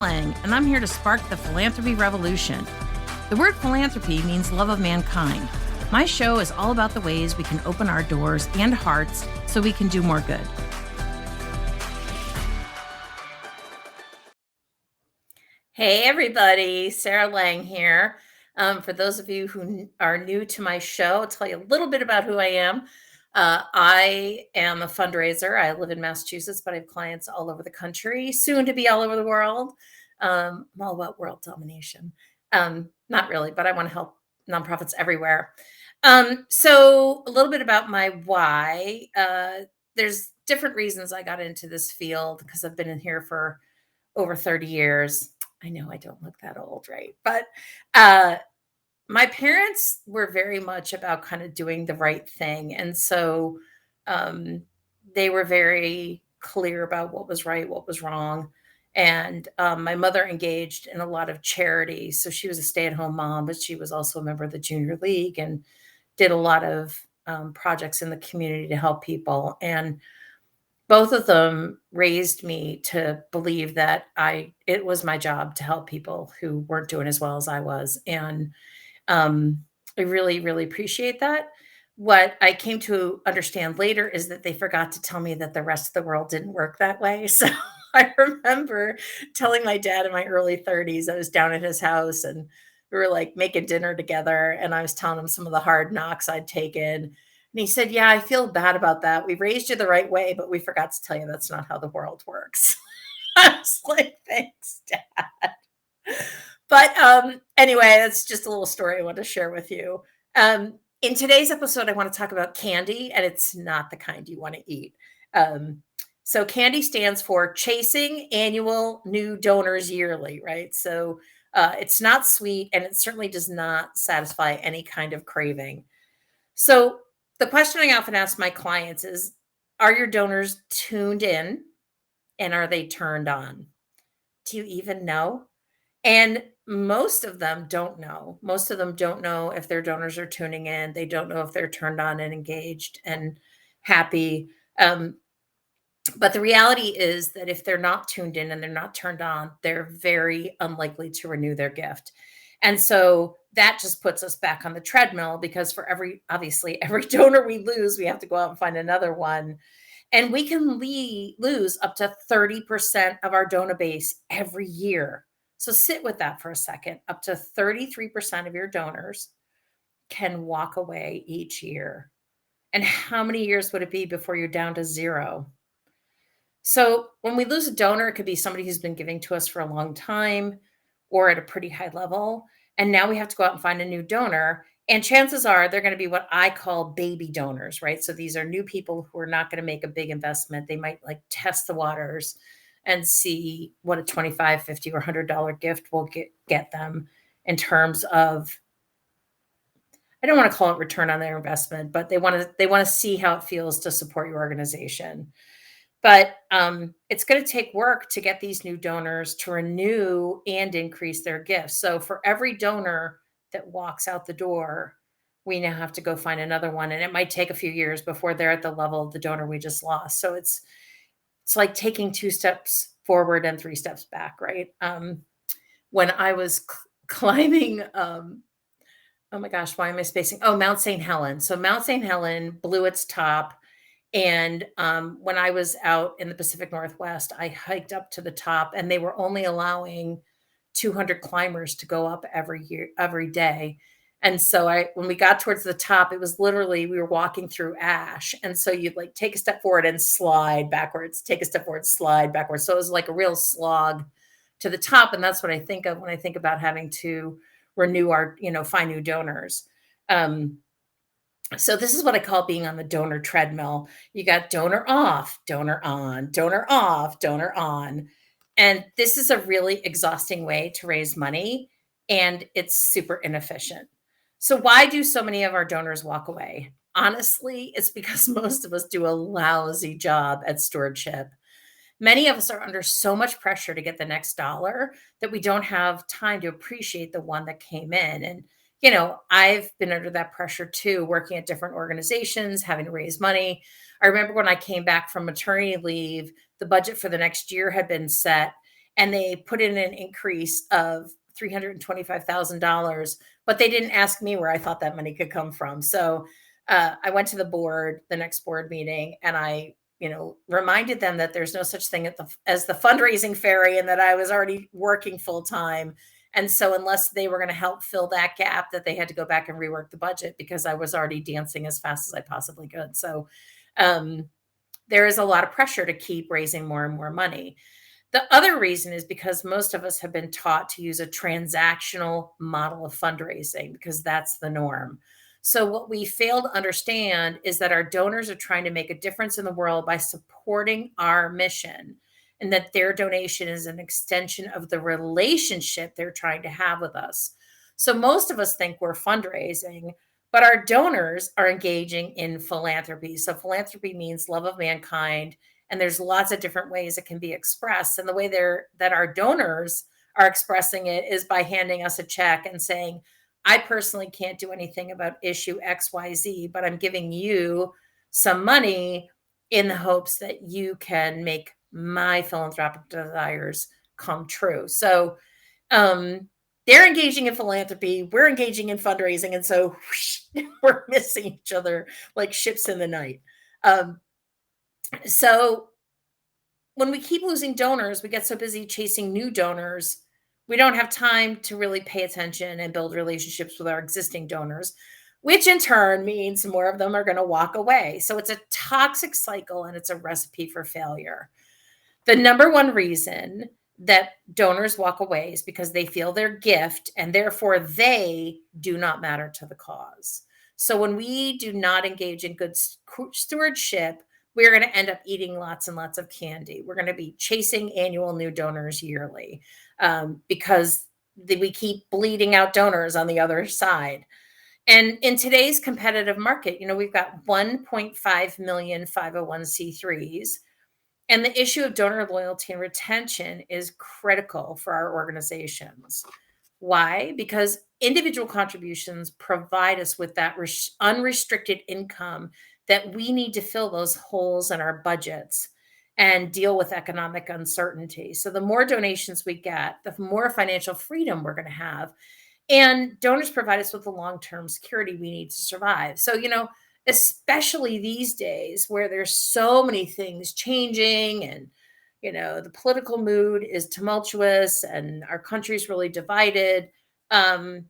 Lang, and I'm here to spark the philanthropy revolution. The word philanthropy means love of mankind. My show is all about the ways we can open our doors and hearts so we can do more good. Hey, everybody, Sarah Lang here. For those of you who are new to my show, I'll tell you a little bit about who I am. I am a fundraiser. I live in Massachusetts, but I have clients all over the country, soon to be all over the world. I'm all about world domination. Not really, but I want to help nonprofits everywhere. So a little bit about my why. There's different reasons I got into this field because I've been in here for over 30 years. I know I don't look that old, right? But my parents were very much about kind of doing the right thing. And so um, they were very clear about what was right, what was wrong. And my mother engaged in a lot of charity. So she was a stay at home mom, but she was also a member of the Junior League and did a lot of projects in the community to help people. And both of them raised me to believe that it was my job to help people who weren't doing as well as I was, and I really, really appreciate that. What I came to understand later is that they forgot to tell me that the rest of the world didn't work that way. So I remember telling my dad in my early 30s, I was down at his house and we were like making dinner together, and I was telling him some of the hard knocks I'd taken. And he said, "Yeah, I feel bad about that. We raised you the right way, but we forgot to tell you that's not how the world works." I was like, "Thanks, Dad." But anyway, that's just a little story I want to share with you. In today's episode, I want to talk about candy, and it's not the kind you want to eat. Um, so, candy stands for Chasing Annual New Donors Yearly, right? So, it's not sweet, and it certainly does not satisfy any kind of craving. So, the question I often ask my clients is, are your donors tuned in and are they turned on? Do you even know? And most of them don't know. Most of them don't know if their donors are tuning in. They don't know if they're turned on and engaged and happy. Um, but the reality is that if they're not tuned in and they're not turned on, they're very unlikely to renew their gift. And so that just puts us back on the treadmill because for obviously, every donor we lose, we have to go out and find another one. And we can lose up to 30% of our donor base every year. So sit with that for a second. Up to 33% of your donors can walk away each year. And how many years would it be before you're down to zero? So when we lose a donor, it could be somebody who's been giving to us for a long time or at a pretty high level. And now we have to go out and find a new donor. And chances are they're going to be what I call baby donors, right? So these are new people who are not going to make a big investment. They might like test the waters and see what a 25, 50, or $100 gift will get them in terms of, I don't want to call it return on their investment, but they want to see how it feels to support your organization. But it's going to take work to get these new donors to renew and increase their gifts. So for every donor that walks out the door, we now have to go find another one, and it might take a few years before they're at the level of the donor we just lost. So it's like taking 2 steps forward and 3 steps back, right? When I was climbing, oh my gosh, why am I spacing? Oh, Mount St. Helens. So Mount St. Helen blew its top, and when I was out in the Pacific Northwest, I hiked up to the top, and they were only allowing 200 climbers to go up every day. And so when we got towards the top, it was literally, we were walking through ash. And so you'd like take a step forward and slide backwards, take a step forward, slide backwards. So it was like a real slog to the top. And that's what I think of when I think about having to renew find new donors. So this is what I call being on the donor treadmill. You got donor off, donor on, donor off, donor on. And this is a really exhausting way to raise money, and it's super inefficient. So why do so many of our donors walk away? Honestly, it's because most of us do a lousy job at stewardship. Many of us are under so much pressure to get the next dollar that we don't have time to appreciate the one that came in. And, I've been under that pressure too, working at different organizations, having to raise money. I remember when I came back from maternity leave, the budget for the next year had been set. and they put in an increase of $325,000, but they didn't ask me where I thought that money could come from. So I went to the board, the next board meeting, and I, reminded them that there's no such thing as the fundraising fairy, and that I was already working full time. And so unless they were going to help fill that gap, that they had to go back and rework the budget because I was already dancing as fast as I possibly could. So um, there is a lot of pressure to keep raising more and more money. The other reason is because most of us have been taught to use a transactional model of fundraising because that's the norm. So, what we fail to understand is that our donors are trying to make a difference in the world by supporting our mission, and that their donation is an extension of the relationship they're trying to have with us. So, most of us think we're fundraising, but our donors are engaging in philanthropy. So, philanthropy means love of mankind, and there's lots of different ways it can be expressed. And the way that our donors are expressing it is by handing us a check and saying, I personally can't do anything about issue XYZ, but I'm giving you some money in the hopes that you can make my philanthropic desires come true. So um, they're engaging in philanthropy, we're engaging in fundraising, and so whoosh, we're missing each other like ships in the night. Um, so when we keep losing donors, we get so busy chasing new donors, we don't have time to really pay attention and build relationships with our existing donors, which in turn means more of them are going to walk away. So it's a toxic cycle, and it's a recipe for failure. The number one reason that donors walk away is because they feel their gift and therefore they do not matter to the cause. So when we do not engage in good stewardship, we're going to end up eating lots and lots of candy. We're going to be chasing annual new donors yearly because we keep bleeding out donors on the other side. And in today's competitive market, we've got 1.5 million 501c3s, and the issue of donor loyalty and retention is critical for our organizations. Why? Because individual contributions provide us with that unrestricted income that we need to fill those holes in our budgets and deal with economic uncertainty. So, the more donations we get, the more financial freedom we're going to have. And donors provide us with the long term security we need to survive. So, especially these days where there's so many things changing, and the political mood is tumultuous and our country's really divided. um,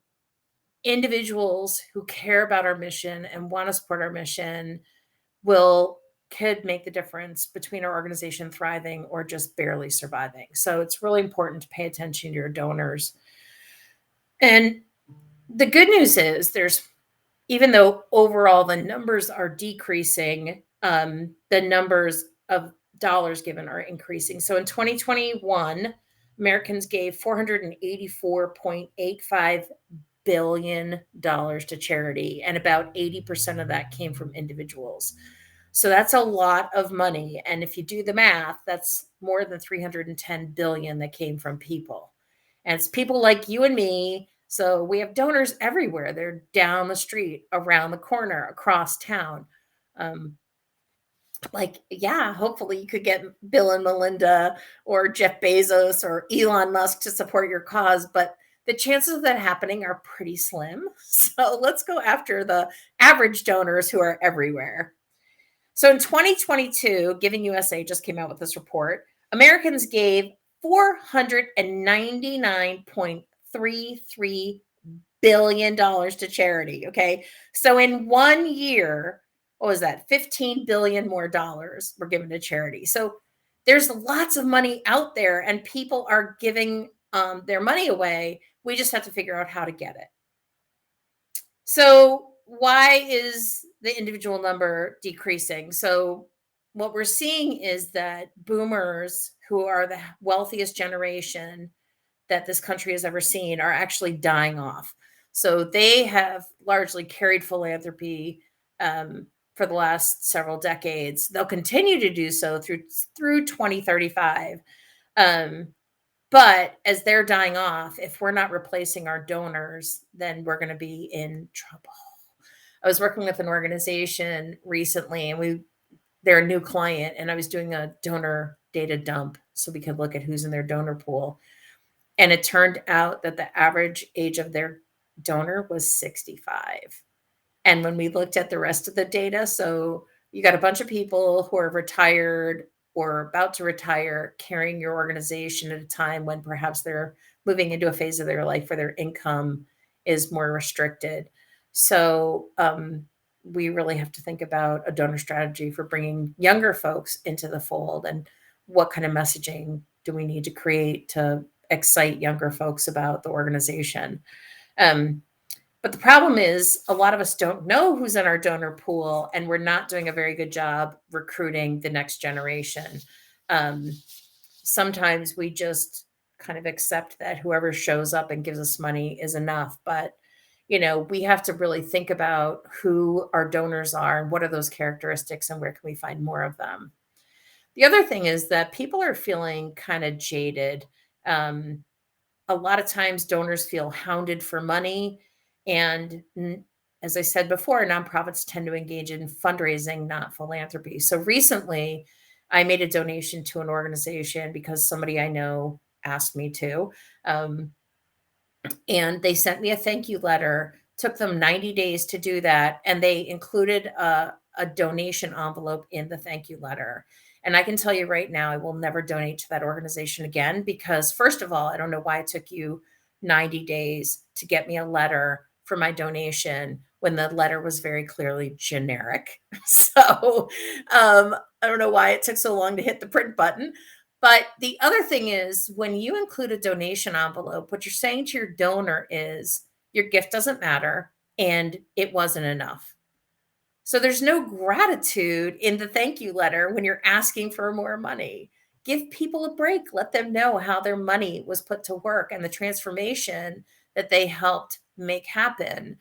Individuals who care about our mission and want to support our mission will could make the difference between our organization thriving or just barely surviving. So it's really important to pay attention to your donors. And the good news is there's even though overall the numbers are decreasing, the numbers of dollars given are increasing. So in 2021, Americans gave $484.85 billion to charity, and about 80% of that came from individuals. So that's a lot of money. And if you do the math, that's more than 310 billion that came from people. And it's people like you and me. So we have donors everywhere. They're down the street, around the corner, across town. Um, yeah, hopefully you could get Bill and Melinda or Jeff Bezos or Elon Musk to support your cause, but the chances of that happening are pretty slim. So let's go after the average donors who are everywhere. So in 2022, Giving USA just came out with this report. Americans gave $499.33 billion to charity. Okay. So in 1 year, what was that? 15 billion more dollars were given to charity. So there's lots of money out there, and people are giving their money away. We just have to figure out how to get it. So why is the individual number decreasing? So what we're seeing is that boomers, who are the wealthiest generation that this country has ever seen, are actually dying off. So they have largely carried philanthropy for the last several decades. They'll continue to do so through 2035. Um, but as they're dying off, if we're not replacing our donors, then we're going to be in trouble. I was working with an organization recently, and they're a new client, and I was doing a donor data dump. so we could look at who's in their donor pool. And it turned out that the average age of their donor was 65. And when we looked at the rest of the data, so you got a bunch of people who are retired or about to retire carrying your organization at a time when perhaps they're moving into a phase of their life where their income is more restricted. So we really have to think about a donor strategy for bringing younger folks into the fold, and what kind of messaging do we need to create to excite younger folks about the organization. Um, but the problem is a lot of us don't know who's in our donor pool, and we're not doing a very good job recruiting the next generation. Um, Sometimes we just kind of accept that whoever shows up and gives us money is enough. But, we have to really think about who our donors are and what are those characteristics and where can we find more of them. The other thing is that people are feeling kind of jaded. Um, a lot of times donors feel hounded for money. And as I said before, nonprofits tend to engage in fundraising, not philanthropy. So recently, I made a donation to an organization because somebody I know asked me to. Um, and they sent me a thank you letter. Took them 90 days to do that, and they included a donation envelope in the thank you letter. And I can tell you right now, I will never donate to that organization again because, first of all, I don't know why it took you 90 days to get me a letter for my donation when the letter was very clearly generic. So I don't know why it took so long to hit the print button. But the other thing is, when you include a donation envelope, what you're saying to your donor is your gift doesn't matter and it wasn't enough. So there's no gratitude in the thank you letter when you're asking for more money. Give people a break. Let them know how their money was put to work and the transformation that they helped make happen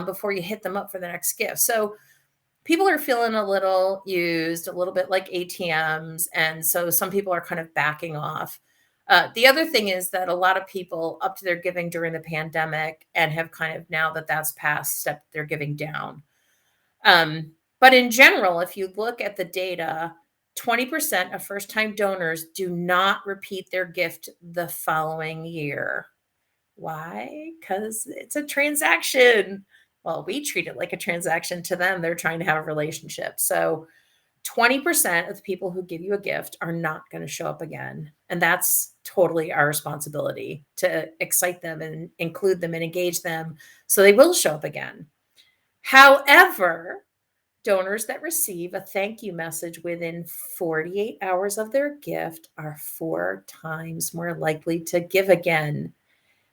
before you hit them up for the next gift. So people are feeling a little used, a little bit like ATMs. And so some people are kind of backing off. The other thing is that a lot of people upped their giving during the pandemic and have kind of, now that that's passed, stepped their giving down. But in general, if you look at the data, 20% of first time donors do not repeat their gift the following year. Why? Because it's a transaction. Well, we treat it like a transaction. To them, they're trying to have a relationship. So 20% of the people who give you a gift are not going to show up again. And that's totally our responsibility to excite them and include them and engage them so they will show up again. However, donors that receive a thank you message within 48 hours of their gift are 4 times more likely to give again.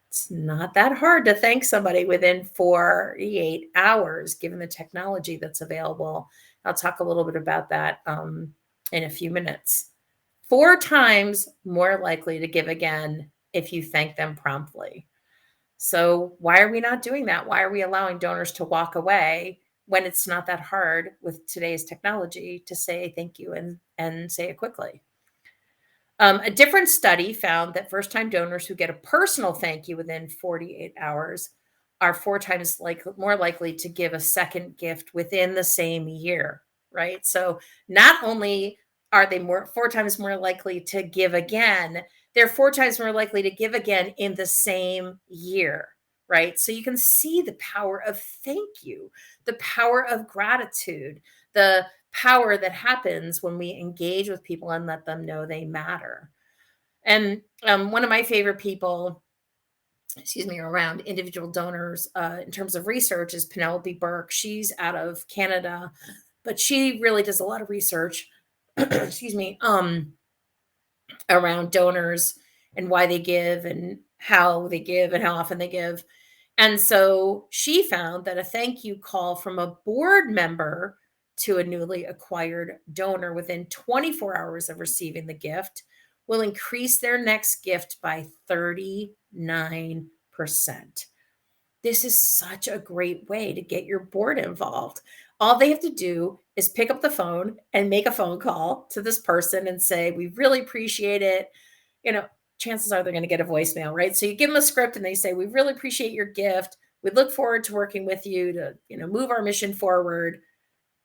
It's not that hard to thank somebody within 48 hours, given the technology that's available. I'll talk a little bit about that in a few minutes. 4 times more likely to give again if you thank them promptly. So, why are we not doing that? Why are we allowing donors to walk away when it's not that hard with today's technology to say thank you and say it quickly? A different study found that first time donors who get a personal thank you within 48 hours are 4 times more likely to give a second gift within the same year, right? So not only are they 4 times more likely to give again, they're 4 times more likely to give again in the same year, right? So you can see the power of thank you, the power of gratitude, the power that happens when we engage with people and let them know they matter. And one of my favorite people, around individual donors in terms of research is Penelope Burke. She's out of Canada, but she really does a lot of research, around donors and why they give and how they give and how often they give. And so she found that a thank you call from a board member to a newly acquired donor within 24 hours of receiving the gift will increase their next gift by 39%. This is such a great way to get your board involved. All they have to do is pick up the phone and make a phone call to this person and say, "We really appreciate it." You know, chances are they're going to get a voicemail, right? So you give them a script and they say, "We really appreciate your gift. We look forward to working with you to, move our mission forward."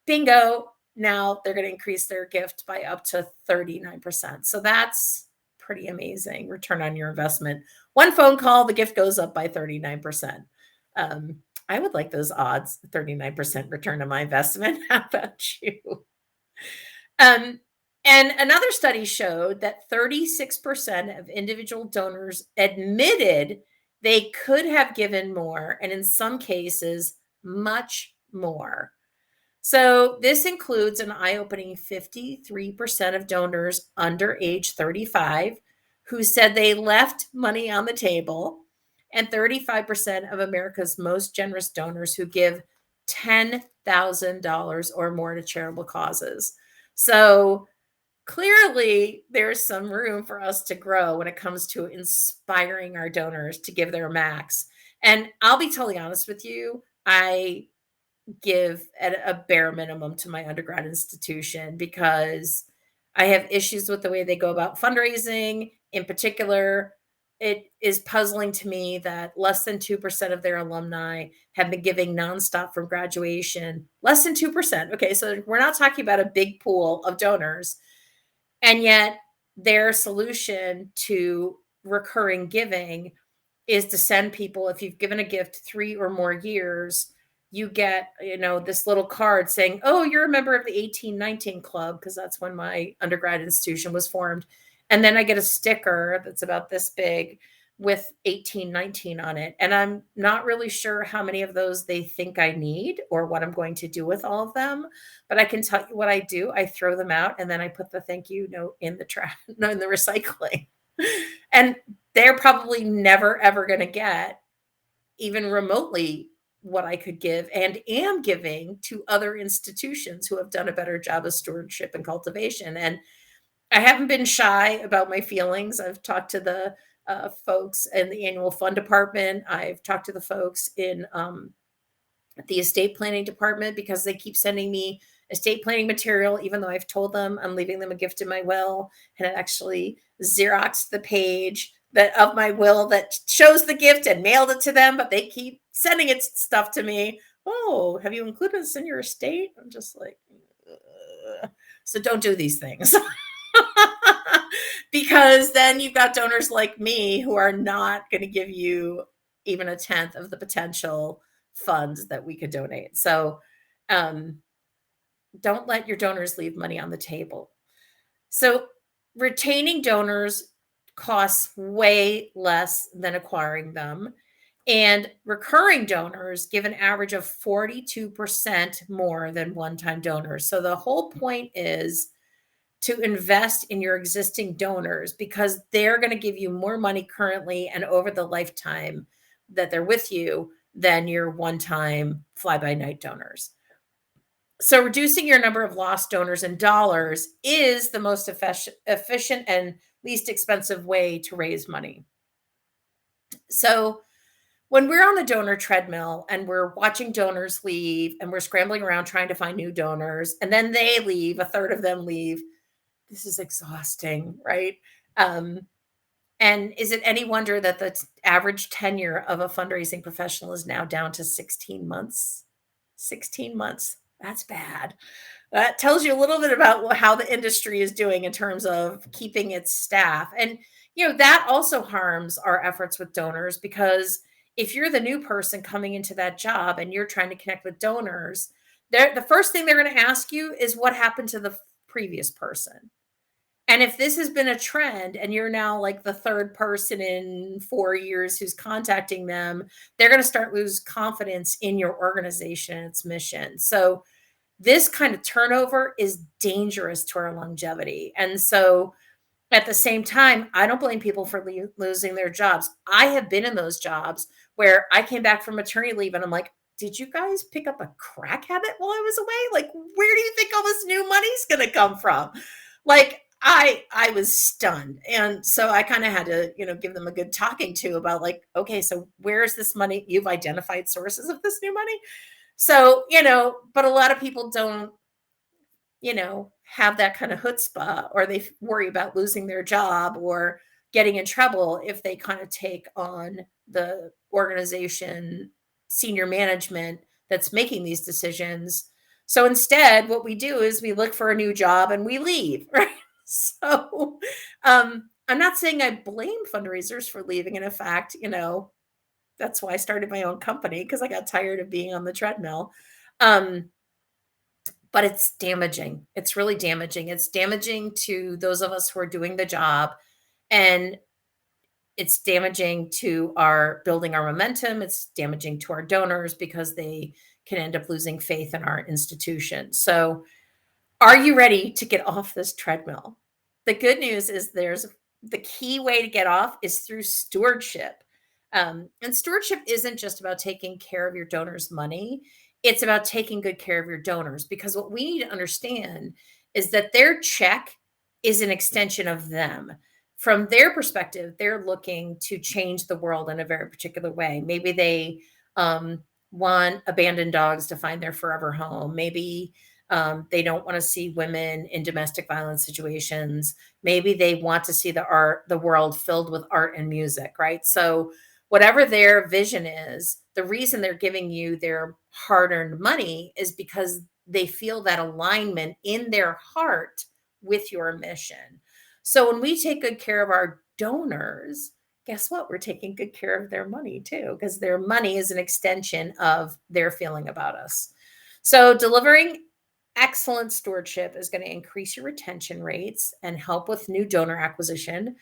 Bingo. Now they're going to increase their gift by up to 39%. So that's pretty amazing return on your investment. One phone call, the gift goes up by 39%. Um, I would like those odds, 39% return on my investment. How about you? Um, and another study showed that 36% of individual donors admitted they could have given more, and in some cases, much more. So, this includes an eye opening 53% of donors under age 35 who said they left money on the table, and 35% of America's most generous donors who give $10,000 or more to charitable causes. So, clearly, there's some room for us to grow when it comes to inspiring our donors to give their max. And I'll be totally honest with you, I give at a bare minimum to my undergrad institution because I have issues with the way they go about fundraising. In particular, it is puzzling to me that less than 2% of their alumni have been giving nonstop from graduation. Less than 2%. Okay, so we're not talking about a big pool of donors. And yet, their solution to recurring giving is to send people, if you've given a gift 3 or more years, you get, this little card saying, "Oh, you're a member of the 1819 club," because that's when my undergrad institution was formed. And then I get a sticker that's about this big with 1819 on it. And I'm not really sure how many of those they think I need or what I'm going to do with all of them. But I can tell you what I do. I throw them out and then I put the thank you note in the trash, no, in the recycling. And they're probably never ever going to get even remotely what I could give and am giving to other institutions who have done a better job of stewardship and cultivation. And I haven't been shy about my feelings. I've talked to the folks in the annual fund department. I've talked to the folks in the estate planning department because they keep sending me estate planning material, even though I've told them I'm leaving them a gift in my will. And it actually Xeroxed the page that of my will that shows the gift and mailed it to them, but they keep sending it stuff to me. "Oh, have you included this in your estate?" I'm just like, "Ugh." So don't do these things. Because then you've got donors like me who are not going to give you even a tenth of the potential funds that we could donate. So um, don't let your donors leave money on the table. So retaining donors costs way less than acquiring them. And recurring donors give an average of 42% more than one time donors. So the whole point is to invest in your existing donors because they're going to give you more money currently and over the lifetime that they're with you than your one time fly by night donors. So, reducing your number of lost donors in dollars is the most efficient and least expensive way to raise money. So, when we're on the donor treadmill and we're watching donors leave and we're scrambling around trying to find new donors, and then they leave, a third of them leave, this is exhausting, right? Um, and is it any wonder that the average tenure of a fundraising professional is now down to 16 months? 16 months. That's bad. That tells you a little bit about how the industry is doing in terms of keeping its staff. And, that also harms our efforts with donors because if you're the new person coming into that job and you're trying to connect with donors, the first thing they're going to ask you is what happened to the previous person. And if this has been a trend and you're now like the third person in 4 years who's contacting them, they're going to start lose confidence in your organization and its mission. So this kind of turnover is dangerous to our longevity. And so at the same time, I don't blame people for losing their jobs. I have been in those jobs where I came back from maternity leave and I'm like, did you guys pick up a crack habit while I was away? Like, where do you think all this new money's going to come from? Like, I was stunned. And so I kind of had to, give them a good talking to about like, okay, so where is this money? You've identified sources of this new money. So, but a lot of people don't, have that kind of chutzpah or they worry about losing their job or getting in trouble if they kind of take on the organization senior management that's making these decisions. So instead, what we do is we look for a new job and we leave, right? So I'm not saying I blame fundraisers for leaving, and in fact, that's why I started my own company because I got tired of being on the treadmill. Um, but it's damaging. It's really damaging. It's damaging to those of us who are doing the job, and it's damaging to our building our momentum. It's damaging to our donors because they can end up losing faith in our institution. So, are you ready to get off this treadmill? The good news is the key way to get off is through stewardship. And stewardship isn't just about taking care of your donors' money, it's about taking good care of your donors. Because what we need to understand is that their check is an extension of them. From their perspective, they're looking to change the world in a very particular way. Maybe they want abandoned dogs to find their forever home. Maybe they don't want to see women in domestic violence situations. Maybe they want to see the world filled with art and music, right? So, whatever their vision is, the reason they're giving you their hard earned money is because they feel that alignment in their heart with your mission. So, when we take good care of our donors, guess what? We're taking good care of their money too, because their money is an extension of their feeling about us. So, delivering excellent stewardship is going to increase your retention rates and help with new donor acquisition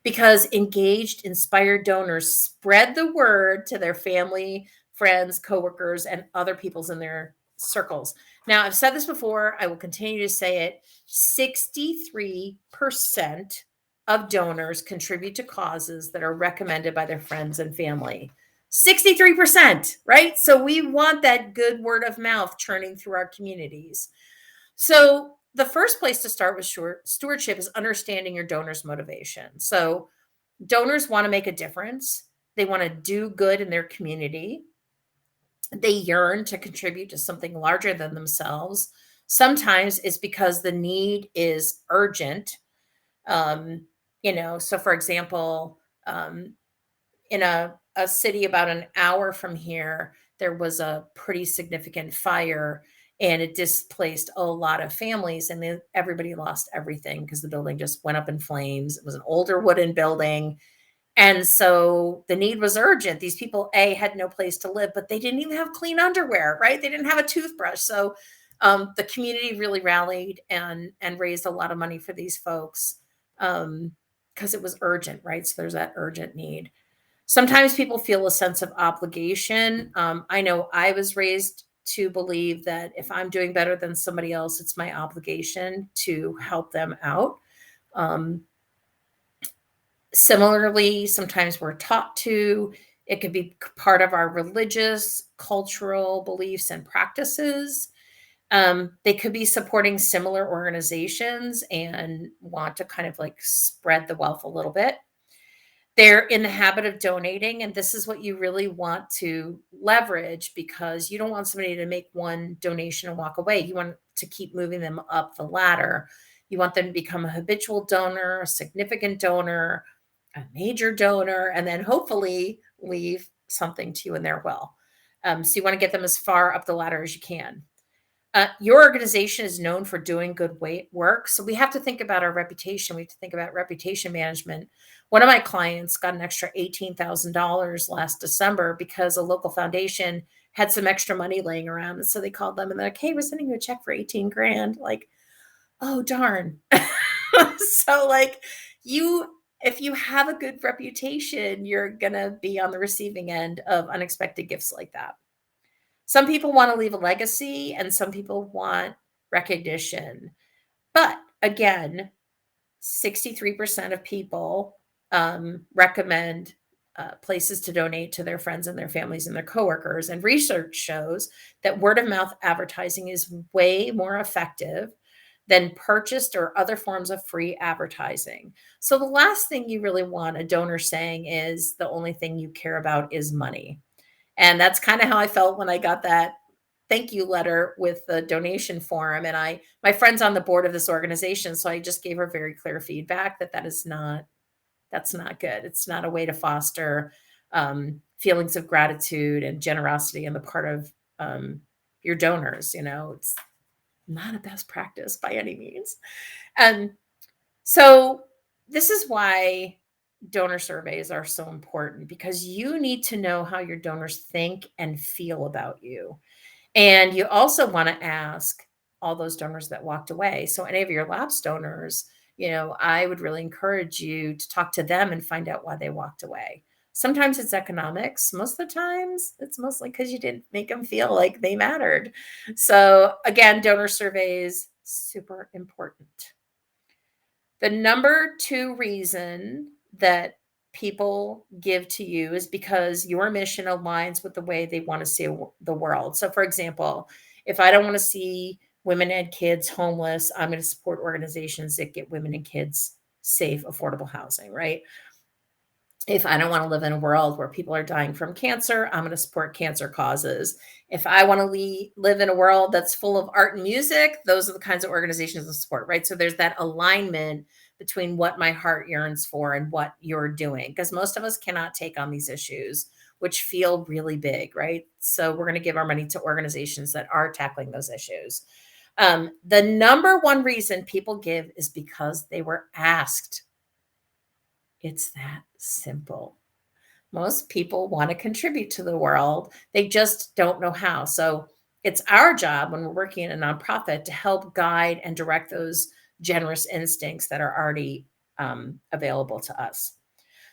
because engaged, inspired donors spread the word to their family, friends, coworkers, and other peoples in their circles. Now, I've said this before, I will continue to say it. 63% of donors contribute to causes that are recommended by their friends and family. 63%, right? So we want that good word of mouth churning through our communities. So the first place to start with stewardship is understanding your donor's motivation. So donors want to make a difference. They want to do good in their community. They yearn to contribute to something larger than themselves. Sometimes it's because the need is urgent. Um, so for example, in a city about an hour from here, there was a pretty significant fire and it displaced a lot of families and then everybody lost everything because the building just went up in flames. It was an older wooden building. And so the need was urgent. These people, A, had no place to live, but they didn't even have clean underwear, right? They didn't have a toothbrush. So the community really rallied and raised a lot of money for these folks because it was urgent, right? So there's that urgent need. Sometimes people feel a sense of obligation. I know I was raised to believe that if I'm doing better than somebody else, it's my obligation to help them out. Um, Similarly, sometimes we're taught to, it could be part of our religious, cultural beliefs and practices. They could be supporting similar organizations and want to kind of like spread the wealth a little bit. They're in the habit of donating, and this is what you really want to leverage because you don't want somebody to make one donation and walk away. You want to keep moving them up the ladder. You want them to become a habitual donor, a significant donor, a major donor, and then hopefully leave something to you in their will. So you want to get them as far up the ladder as you can. Your organization is known for doing good work. So we have to think about our reputation. We have to think about reputation management. One of my clients got an extra $18,000 last December because a local foundation had some extra money laying around. And so they called them and they're like, hey, we're sending you a check for 18 grand. Like, oh, darn. So, like, if you have a good reputation, you're going to be on the receiving end of unexpected gifts like that. Some people want to leave a legacy and some people want recognition. But again, 63% of people recommend places to donate to their friends and their families and their coworkers. And research shows that word of mouth advertising is way more effective than purchased or other forms of free advertising. So the last thing you really want a donor saying is the only thing you care about is money. And that's kind of how I felt when I got that thank you letter with the donation form. And my friend's on the board of this organization. So I just gave her very clear feedback that that's not good. It's not a way to foster feelings of gratitude and generosity on the part of your donors. It's not a best practice by any means. And so This is why donor surveys are so important because you need to know how your donors think and feel about you. And you also want to ask all those donors that walked away. So, any of your lapsed donors, I would really encourage you to talk to them and find out why they walked away. Sometimes it's economics. Most of the times, it's mostly because you didn't make them feel like they mattered. So, again, donor surveys, super important. The number two reason that people give to you is because your mission aligns with the way they want to see the world. So, for example, if I don't want to see women and kids homeless, I'm going to support organizations that get women and kids safe, affordable housing, right? If I don't want to live in a world where people are dying from cancer, I'm going to support cancer causes. If I want to live in a world that's full of art and music, those are the kinds of organizations I support, right? So there's that alignment between what my heart yearns for and what you're doing, because most of us cannot take on these issues, which feel really big, right? So we're going to give our money to organizations that are tackling those issues. The number one reason people give is because they were asked. It's that simple. Most people want to contribute to the world. They just don't know how. So it's our job when we're working in a nonprofit to help guide and direct those generous instincts that are already available to us.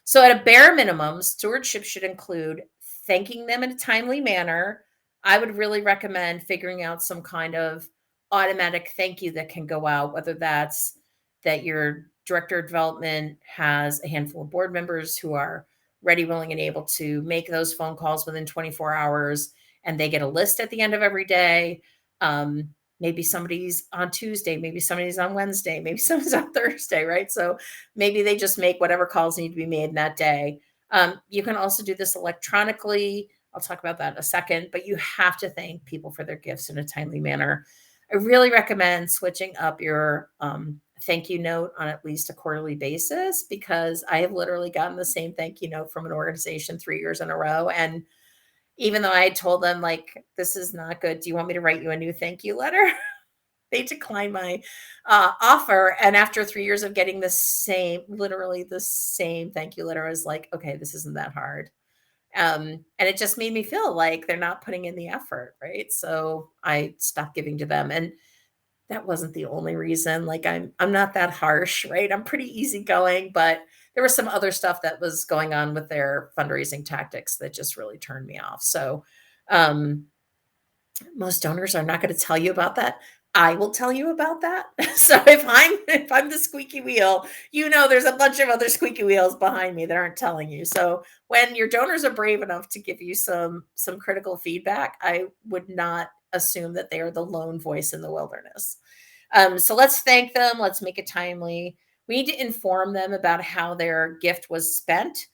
So, at a bare minimum, stewardship should include thanking them in a timely manner. I would really recommend figuring out some kind of automatic thank you that can go out, whether that's that your director of development has a handful of board members who are ready, willing, and able to make those phone calls within 24 hours, and they get a list at the end of every day. Maybe somebody's on Tuesday, maybe somebody's on Wednesday, maybe someone's on Thursday, right? So maybe they just make whatever calls need to be made in that day. You can also do this electronically. I'll talk about that in a second, but you have to thank people for their gifts in a timely manner. I really recommend switching up your thank you note on at least a quarterly basis, because I have literally gotten the same thank you note from an organization 3 years in a row. And even though I had told them, like, this is not good, do you want me to write you a new thank you letter? They declined my offer. And after 3 years of getting the same, literally the same thank you letter, I was like, okay, this isn't that hard. And it just made me feel like they're not putting in the effort, right? So I stopped giving to them. And that wasn't the only reason. Like, I'm not that harsh, right? I'm pretty easygoing, but there was some other stuff that was going on with their fundraising tactics that just really turned me off. So um most donors are not going to tell you about that. I will tell you about that. So if I'm the squeaky wheel, there's a bunch of other squeaky wheels behind me that aren't telling you. So when your donors are brave enough to give you some critical feedback, I would not assume that they are the lone voice in the wilderness. So let's thank them. Let's make it timely. We need to inform them about how their gift was spent.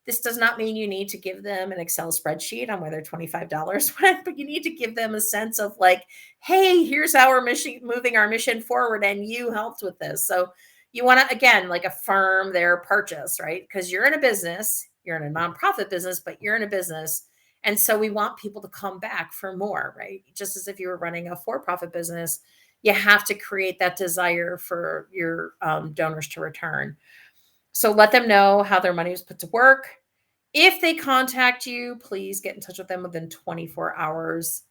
This does not mean you need to give them an Excel spreadsheet on where their $25 went, but you need to give them a sense of, like, hey, here's our mission, moving our mission forward, and you helped with this. So you want to, again, like, affirm their purchase, right? Because you're in a business, you're in a nonprofit business, but you're in a business. And so we want people to come back for more, right? Just as if you were running a for profit business, you have to create that desire for your donors to return. So let them know how their money was put to work. If they contact you, please get in touch with them within 24 hours.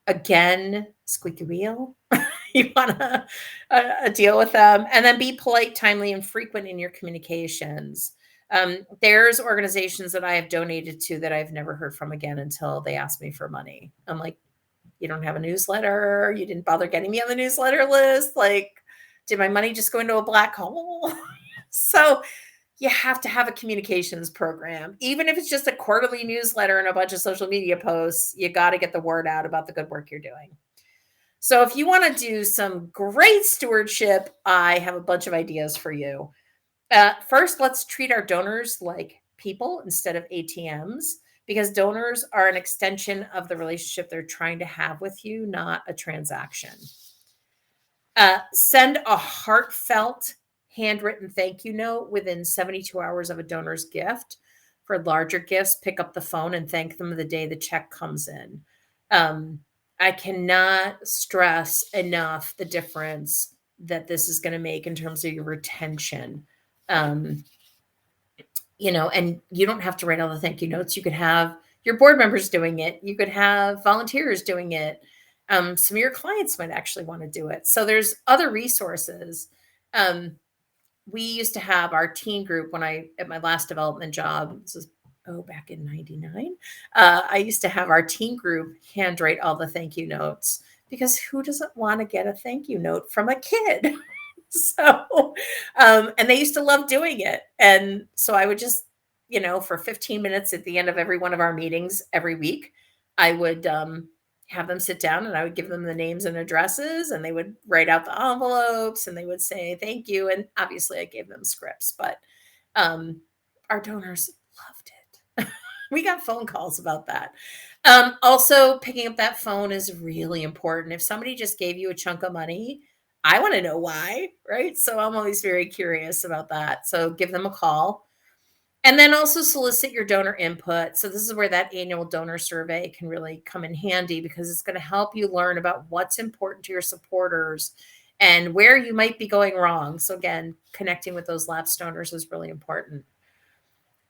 Again, squeaky wheel. You want to deal with them, and then be polite, timely, and frequent in your communications. There's organizations that I have donated to that I've never heard from again until they ask me for money. I'm like, you don't have a newsletter. You didn't bother getting me on the newsletter list. Like, did my money just go into a black hole? So you have to have a communications program. Even if it's just a quarterly newsletter and a bunch of social media posts, you got to get the word out about the good work you're doing. So if you want to do some great stewardship, I have a bunch of ideas for you. First, let's treat our donors like people instead of ATMs, because donors are an extension of the relationship they're trying to have with you, not a transaction. Send a heartfelt handwritten thank you note within 72 hours of a donor's gift. For larger gifts, pick up the phone and thank them the day the check comes in. Um, I cannot stress enough the difference that this is going to make in terms of your retention. Um, and you don't have to write all the thank you notes. You could have your board members doing it. You could have volunteers doing it. Some of your clients might actually want to do it. So there's other resources. Um, we used to have our teen group when I at my last development job. This is back in '99. I used to have our teen group handwrite all the thank you notes because who doesn't want to get a thank you note from a kid? So, and they used to love doing it. And so I would just, for 15 minutes at the end of every one of our meetings every week, I would have them sit down and I would give them the names and addresses and they would write out the envelopes and they would say thank you. And obviously I gave them scripts, but um, our donors loved it. We got phone calls about that. Also, picking up that phone is really important. If somebody just gave you a chunk of money, I want to know why, right? So I'm always very curious about that. So give them a call. And then also solicit your donor input. So this is where that annual donor survey can really come in handy because it's going to help you learn about what's important to your supporters and where you might be going wrong. So again, connecting with those lapsed donors is really important.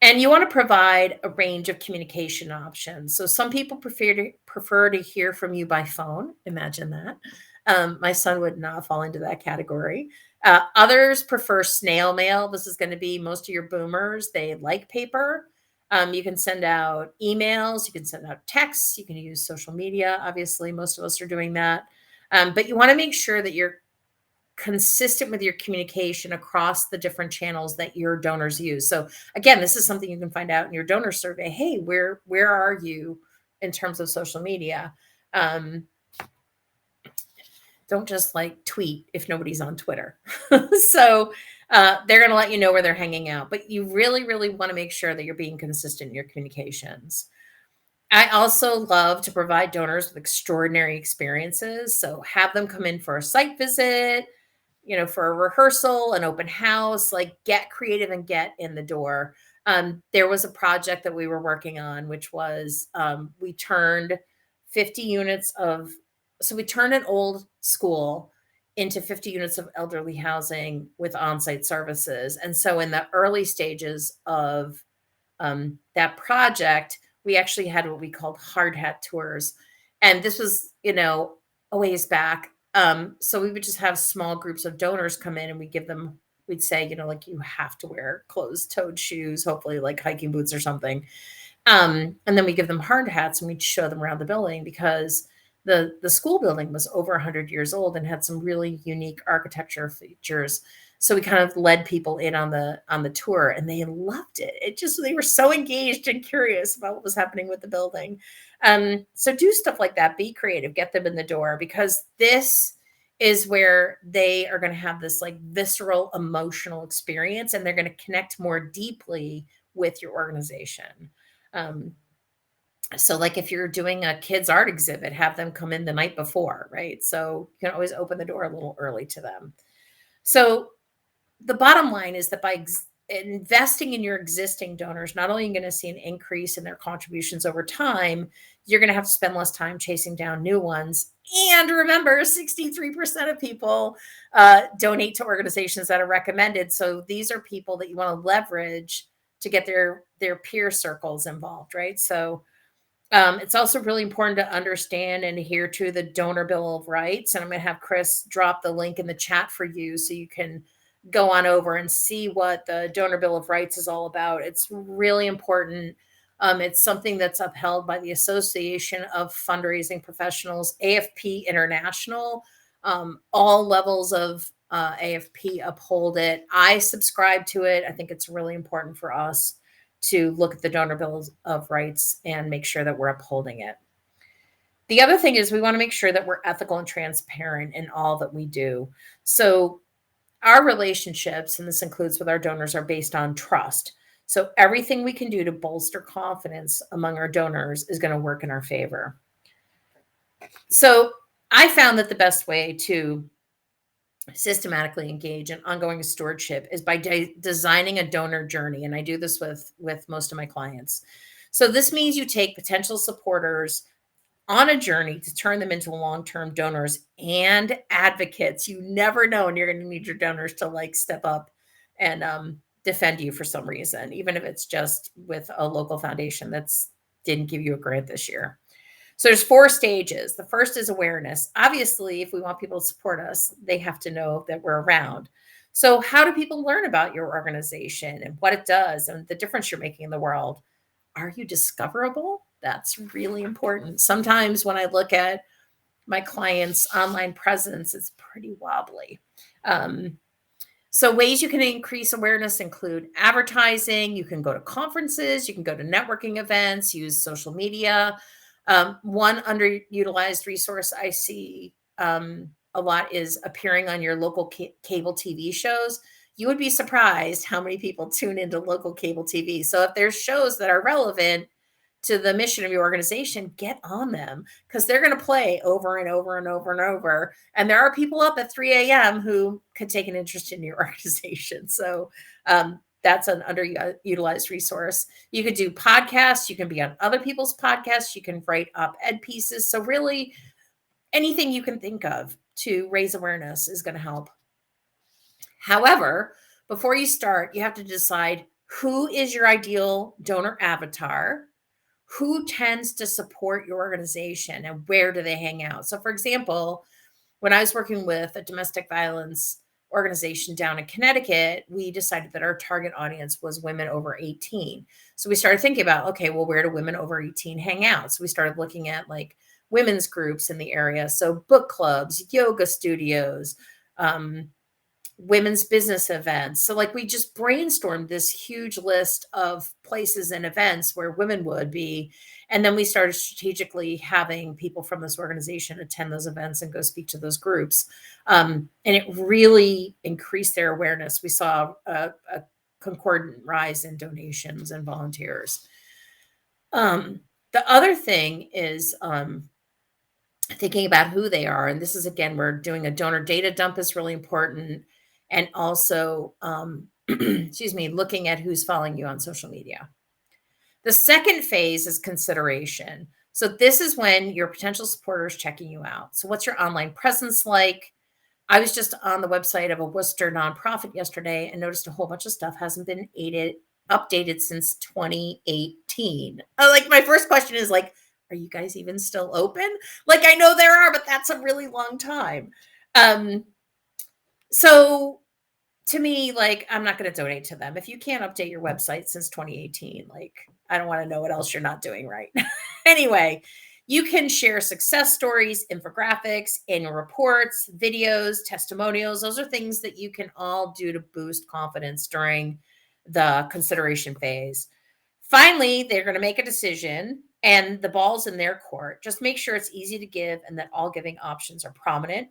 And you want to provide a range of communication options. So some people prefer to hear from you by phone. Imagine that. My son would not fall into that category. Others prefer snail mail. This is going to be most of your boomers. They like paper. You can send out emails. You can send out texts. You can use social media. Obviously, most of us are doing that. But you want to make sure that you're consistent with your communication across the different channels that your donors use. So again, this is something you can find out in your donor survey. Hey, where are you in terms of social media? Don't just like tweet if nobody's on Twitter. So they're going to let you know where they're hanging out, but you really, really want to make sure that you're being consistent in your communications. I also love to provide donors with extraordinary experiences. So have them come in for a site visit, for a rehearsal, an open house, like get creative and get in the door. There was a project that we were working on, which was we turned 50 units of, so we turned an old school into 50 units of elderly housing with on-site services. And so in the early stages of that project, we actually had what we called hard hat tours. And this was, a ways back. So we would just have small groups of donors come in and we'd say, like you have to wear closed toed shoes, hopefully like hiking boots or something. And then we give them hard hats and we'd show them around the building because the school building was over 100 years old and had some really unique architecture features. So we kind of led people in on the tour and they loved it. They were so engaged and curious about what was happening with the building. So do stuff like that. Be creative, get them in the door because this is where they are going to have this like visceral emotional experience and they're going to connect more deeply with your organization. Um, so like if you're doing a kids art exhibit, have them come in the night before, right? So you can always open the door a little early to them. So the bottom line is that by investing in your existing donors, not only are you going to see an increase in their contributions over time, you're going to have to spend less time chasing down new ones. And remember, 63% of people donate to organizations that are recommended. So these are people that you want to leverage to get their peer circles involved, right? So it's also really important to understand and adhere to the Donor Bill of Rights. And I'm going to have Chris drop the link in the chat for you so you can go on over and see what the Donor Bill of Rights is all about. It's really important. It's something that's upheld by the Association of Fundraising Professionals, AFP International. All levels of AFP uphold it. I subscribe to it. I think it's really important for us to look at the Donor Bills of Rights and make sure that we're upholding it. The other thing is we want to make sure that we're ethical and transparent in all that we do. So our relationships, and this includes with our donors, are based on trust. So everything we can do to bolster confidence among our donors is going to work in our favor. So I found that the best way to systematically engage in ongoing stewardship is by designing a donor journey. And I do this with most of my clients. So this means you take potential supporters on a journey to turn them into long-term donors and advocates. You never know when you're going to need your donors to like step up and defend you for some reason, even if it's just with a local foundation that's didn't give you a grant this year. So there's 4 stages. The first is awareness. Obviously, if we want people to support us, they have to know that we're around. So how do people learn about your organization and what it does and the difference you're making in the world? Are you discoverable? That's really important. Sometimes when I look at my clients' online presence, it's pretty wobbly. Um, so ways you can increase awareness include advertising. You can go to conferences, you can go to networking events, use social media. One underutilized resource I see a lot is appearing on your local cable TV shows. You would be surprised how many people tune into local cable TV. So if there's shows that are relevant to the mission of your organization, get on them because they're going to play over and over and over and over. And there are people up at 3 a.m. who could take an interest in your organization. So that's an underutilized resource. You could do podcasts. You can be on other people's podcasts. You can write op-ed pieces. So really anything you can think of to raise awareness is going to help. However, before you start, you have to decide who is your ideal donor avatar, who tends to support your organization, and where do they hang out. So, for example, when I was working with a domestic violence organization down in Connecticut, we decided that our target audience was women over 18. So we started thinking about, okay, well, where do women over 18 hang out? So we started looking at like women's groups in the area. So book clubs, yoga studios, women's business events. So like we just brainstormed this huge list of places and events where women would be. And then we started strategically having people from this organization attend those events and go speak to those groups. And it really increased their awareness. We saw a concordant rise in donations and volunteers. The other thing is thinking about who they are. And this is, again, we're doing a donor data dump is really important. And also, excuse me, looking at who's following you on social media. The second phase is consideration. So this is when your potential supporter is checking you out. So what's your online presence like? I was just on the website of a Worcester nonprofit yesterday and noticed a whole bunch of stuff hasn't been updated since 2018. Like my first question is like, are you guys even still open? Like I know there are, but that's a really long time. So to me, like, I'm not going to donate to them. If you can't update your website since 2018, like, I don't want to know what else you're not doing right. Anyway, you can share success stories, infographics, annual reports, videos, testimonials. Those are things that you can all do to boost confidence during the consideration phase. Finally, they're going to make a decision and the ball's in their court. Just make sure it's easy to give and that all giving options are prominent.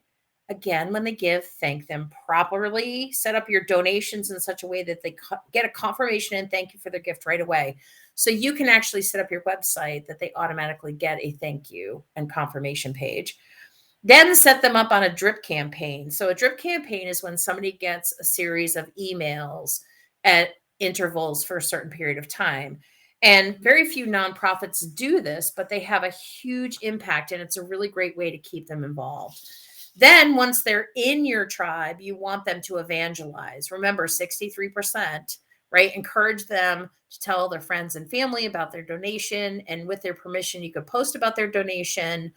Again, when they give, thank them properly. Set up your donations in such a way that they get a confirmation and thank you for their gift right away. So you can actually set up your website that they automatically get a thank you and confirmation page. Then set them up on a drip campaign. So a drip campaign is when somebody gets a series of emails at intervals for a certain period of time. And very few nonprofits do this, but they have a huge impact and it's a really great way to keep them involved. Then once they're in your tribe, you want them to evangelize. Remember, 63%, right? Encourage them to tell their friends and family about their donation. And with their permission, you could post about their donation.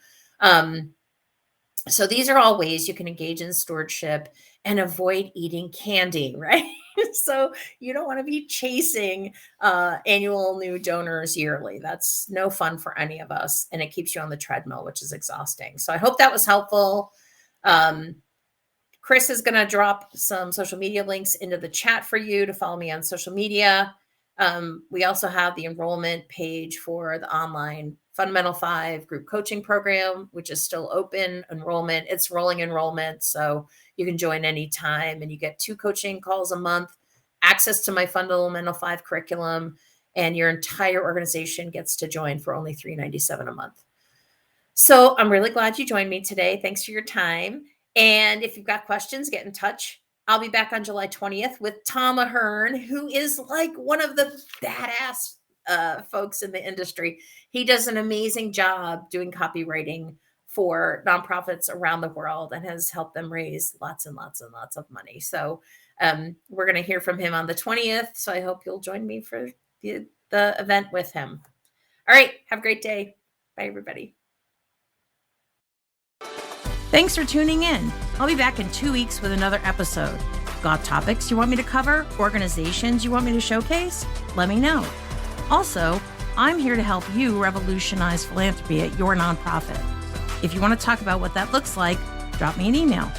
So these are all ways you can engage in stewardship and avoid eating candy, right? So you don't want to be chasing annual new donors yearly. That's no fun for any of us. And it keeps you on the treadmill, which is exhausting. So I hope that was helpful. Chris is going to drop some social media links into the chat for you to follow me on social media. We also have the enrollment page for the online Fundamental 5 group coaching program, which is still open enrollment. It's rolling enrollment, so you can join anytime and you get 2 coaching calls a month, access to my Fundamental 5 curriculum, and your entire organization gets to join for only $397 a month. So I'm really glad you joined me today. Thanks for your time. And if you've got questions, get in touch. I'll be back on July 20th with Tom Ahern, who is like one of the badass folks in the industry. He does an amazing job doing copywriting for nonprofits around the world and has helped them raise lots and lots and lots of money. So We're going to hear from him on the 20th. So I hope you'll join me for the event with him. All right. Have a great day. Bye, everybody. Thanks for tuning in. I'll be back in 2 weeks with another episode. Got topics you want me to cover? Organizations you want me to showcase? Let me know. Also, I'm here to help you revolutionize philanthropy at your nonprofit. If you want to talk about what that looks like, drop me an email.